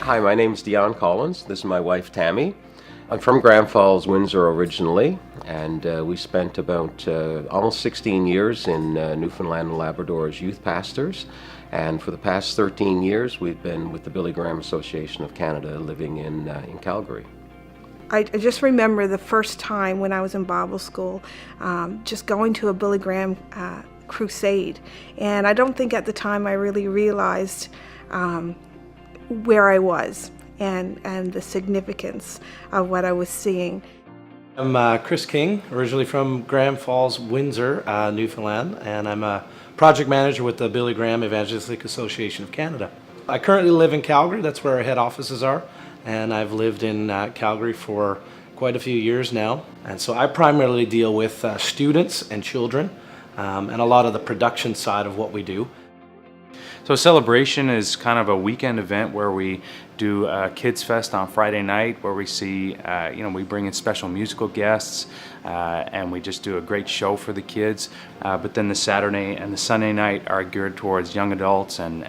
Hi, my name's Dion Collins. This is my wife, Tammy. I'm from Grand Falls, Windsor originally, and we spent about almost 16 years in Newfoundland and Labrador as youth pastors. And for the past 13 years, we've been with the Billy Graham Association of Canada, living in Calgary. I just remember the first time when I was in Bible school, just going to a Billy Graham crusade. And I don't think at the time I really realized where I was and the significance of what I was seeing. I'm Chris King, originally from Grand Falls, Windsor, Newfoundland, and I'm a project manager with the Billy Graham Evangelistic Association of Canada. I currently live in Calgary, that's where our head offices are, and I've lived in Calgary for quite a few years now. And so I primarily deal with students and children and a lot of the production side of what we do. So Celebration is kind of a weekend event where we do a Kids Fest on Friday night, where we see, we bring in special musical guests and we just do a great show for the kids. But then the Saturday and the Sunday night are geared towards young adults and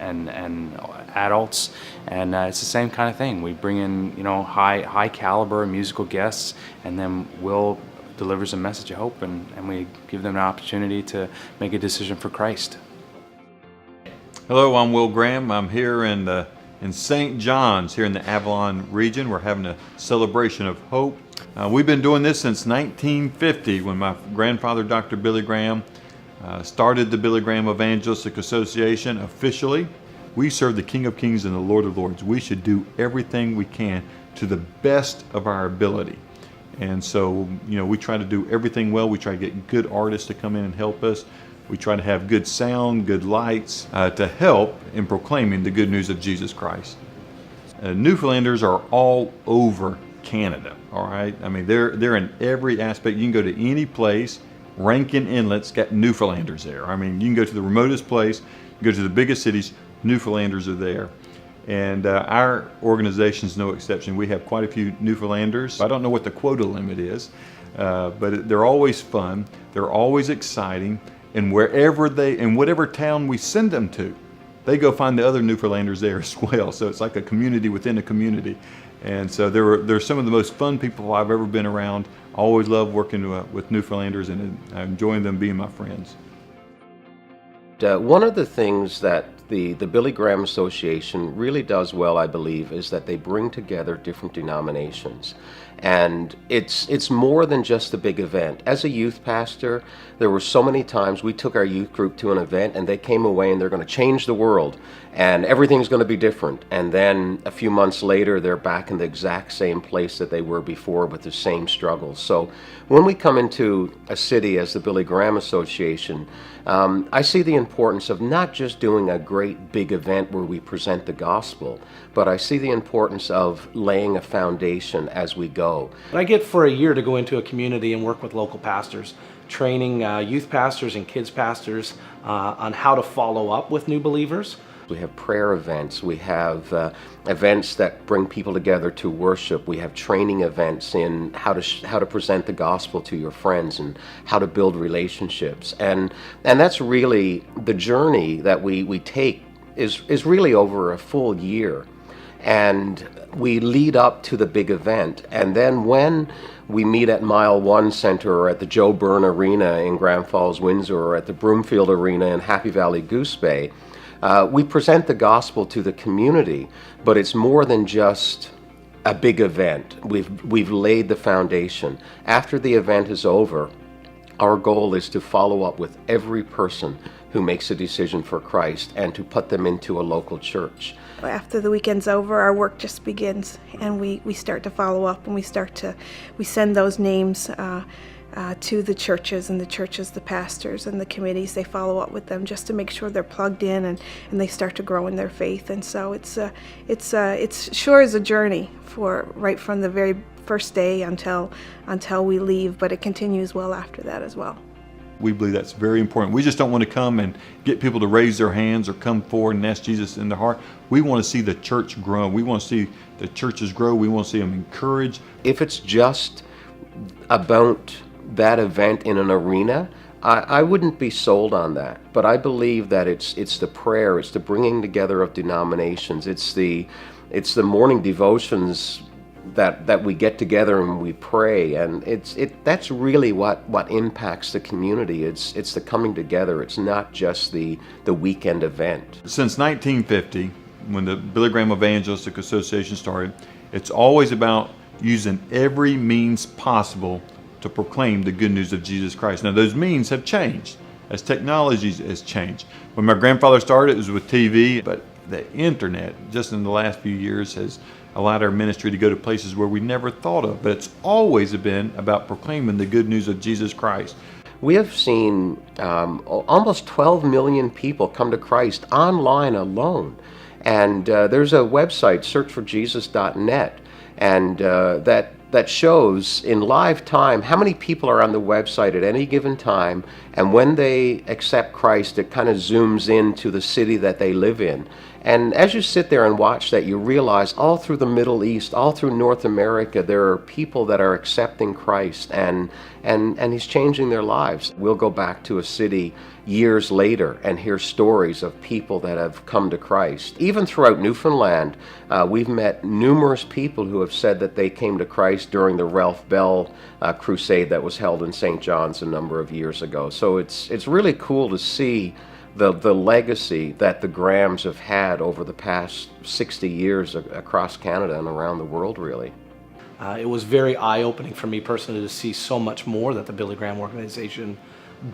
adults, and it's the same kind of thing. We bring in high caliber musical guests, and then we'll delivers a message of hope, and we give them an opportunity to make a decision for Christ. Hello, I'm Will Graham. I'm here in St. John's, here in the Avalon region. We're having a celebration of hope. We've been doing this since 1950, when my grandfather, Dr. Billy Graham, started the Billy Graham Evangelistic Association officially. We serve the King of Kings and the Lord of Lords. We should do everything we can to the best of our ability. And so, we try to do everything well. We try to get good artists to come in and help us. We try to have good sound, good lights to help in proclaiming the good news of Jesus Christ. Newfoundlanders are all over Canada, all right? I mean, they're in every aspect. You can go to any place. Rankin Inlet's got Newfoundlanders there. I mean, you can go to the remotest place, go to the biggest cities, Newfoundlanders are there. And our organization's no exception. We have quite a few Newfoundlanders. I don't know what the quota limit is, but they're always fun. They're always exciting. And in whatever town we send them to, they go find the other Newfoundlanders there as well. So it's like a community within a community. And so they're some of the most fun people I've ever been around. I always love working with Newfoundlanders, and I'm enjoying them being my friends. One of the things that the Billy Graham Association really does well, I believe, is that they bring together different denominations. And it's more than just a big event. As a youth pastor, there were so many times we took our youth group to an event and they came away and they're going to change the world and everything's going to be different. And then a few months later, they're back in the exact same place that they were before with the same struggles. So when we come into a city as the Billy Graham Association, I see the importance of not just doing a great big event where we present the gospel, but I see the importance of laying a foundation as we go. I get for a year to go into a community and work with local pastors, training youth pastors and kids pastors on how to follow up with new believers. We have prayer events, we have events that bring people together to worship, we have training events in how to present the gospel to your friends and how to build relationships. And that's really the journey that we take is really over a full year. And we lead up to the big event. And then when we meet at Mile One Center or at the Joe Byrne Arena in Grand Falls, Windsor, or at the Broomfield Arena in Happy Valley, Goose Bay, we present the gospel to the community, but it's more than just a big event. We've laid the foundation. After the event is over, our goal is to follow up with every person who makes a decision for Christ and to put them into a local church. After the weekend's over, our work just begins, and we start to follow up, and we send those names to the churches, and the churches, the pastors and the committees, they follow up with them just to make sure they're plugged in and they start to grow in their faith. And so it's sure is a journey right from the very first day until we leave, but it continues well after that as well. We believe that's very important. We just don't want to come and get people to raise their hands or come forward and ask Jesus in their heart. We want to see the church grow. We want to see the churches grow. We want to see them encouraged. If it's just about that event in an arena, I wouldn't be sold on that, but I believe that it's the prayer, it's the bringing together of denominations, it's the morning devotions that we get together and we pray, and that's really what impacts the community. It's the coming together. It's not just the weekend event. Since 1950, when the Billy Graham Evangelistic Association started, it's always about using every means possible to proclaim the good news of Jesus Christ. Now, those means have changed as technology has changed. When my grandfather started, it was with TV, but the internet, just in the last few years, has allowed our ministry to go to places where we never thought of. But it's always been about proclaiming the good news of Jesus Christ. We have seen almost 12 million people come to Christ online alone. And there's a website, searchforjesus.net, and that shows in live time how many people are on the website at any given time, and when they accept Christ, it kind of zooms into the city that they live in. And as you sit there and watch that, you realize all through the Middle East, all through North America, there are people that are accepting Christ, and He's changing their lives. We'll go back to a city years later and hear stories of people that have come to Christ. Even throughout Newfoundland, we've met numerous people who have said that they came to Christ during the Ralph Bell crusade that was held in St. John's a number of years ago. So it's really cool to see the legacy that the Grahams have had over the past 60 years across Canada and around the world, really. It was very eye-opening for me personally to see so much more that the Billy Graham organization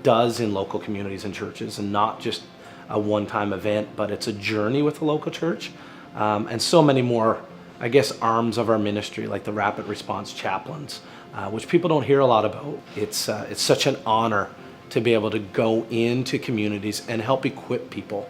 does in local communities and churches, and not just a one-time event, but it's a journey with the local church, and so many more, I guess, arms of our ministry, like the rapid response chaplains, which people don't hear a lot about. It's such an honor to be able to go into communities and help equip people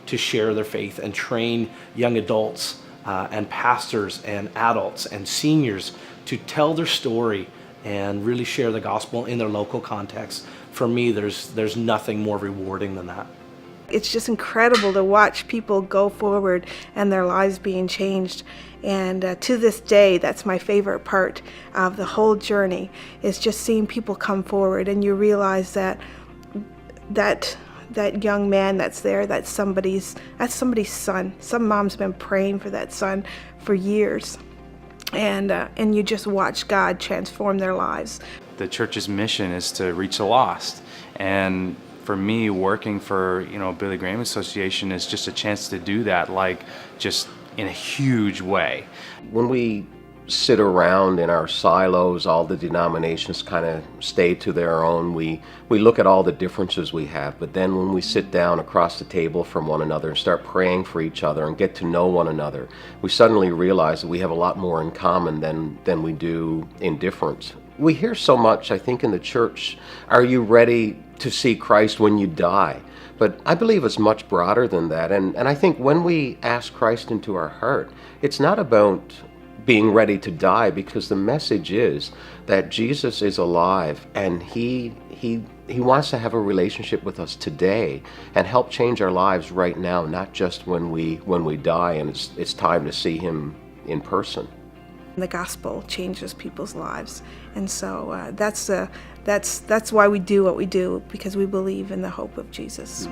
to share their faith and train young adults and pastors and adults and seniors to tell their story and really share the gospel in their local context. For me, there's nothing more rewarding than that. It's just incredible to watch people go forward and their lives being changed. And to this day, that's my favorite part of the whole journey, is just seeing people come forward, and you realize that young man that's there, that's somebody's son. Some mom's been praying for that son for years, and you just watch God transform their lives. The church's mission is to reach the lost, and for me, working for Billy Graham Association is just a chance to do that, like just in a huge way. When we sit around in our silos, all the denominations kind of stay to their own. We look at all the differences we have, but then when we sit down across the table from one another and start praying for each other and get to know one another, we suddenly realize that we have a lot more in common than we do in difference. We hear so much, I think, in the church, are you ready to see Christ when you die? But I believe it's much broader than that. And I think when we ask Christ into our heart, it's not about being ready to die, because the message is that Jesus is alive, and He wants to have a relationship with us today and help change our lives right now, not just when we die and it's time to see Him in person. The gospel changes people's lives, and so that's why we do what we do, because we believe in the hope of Jesus.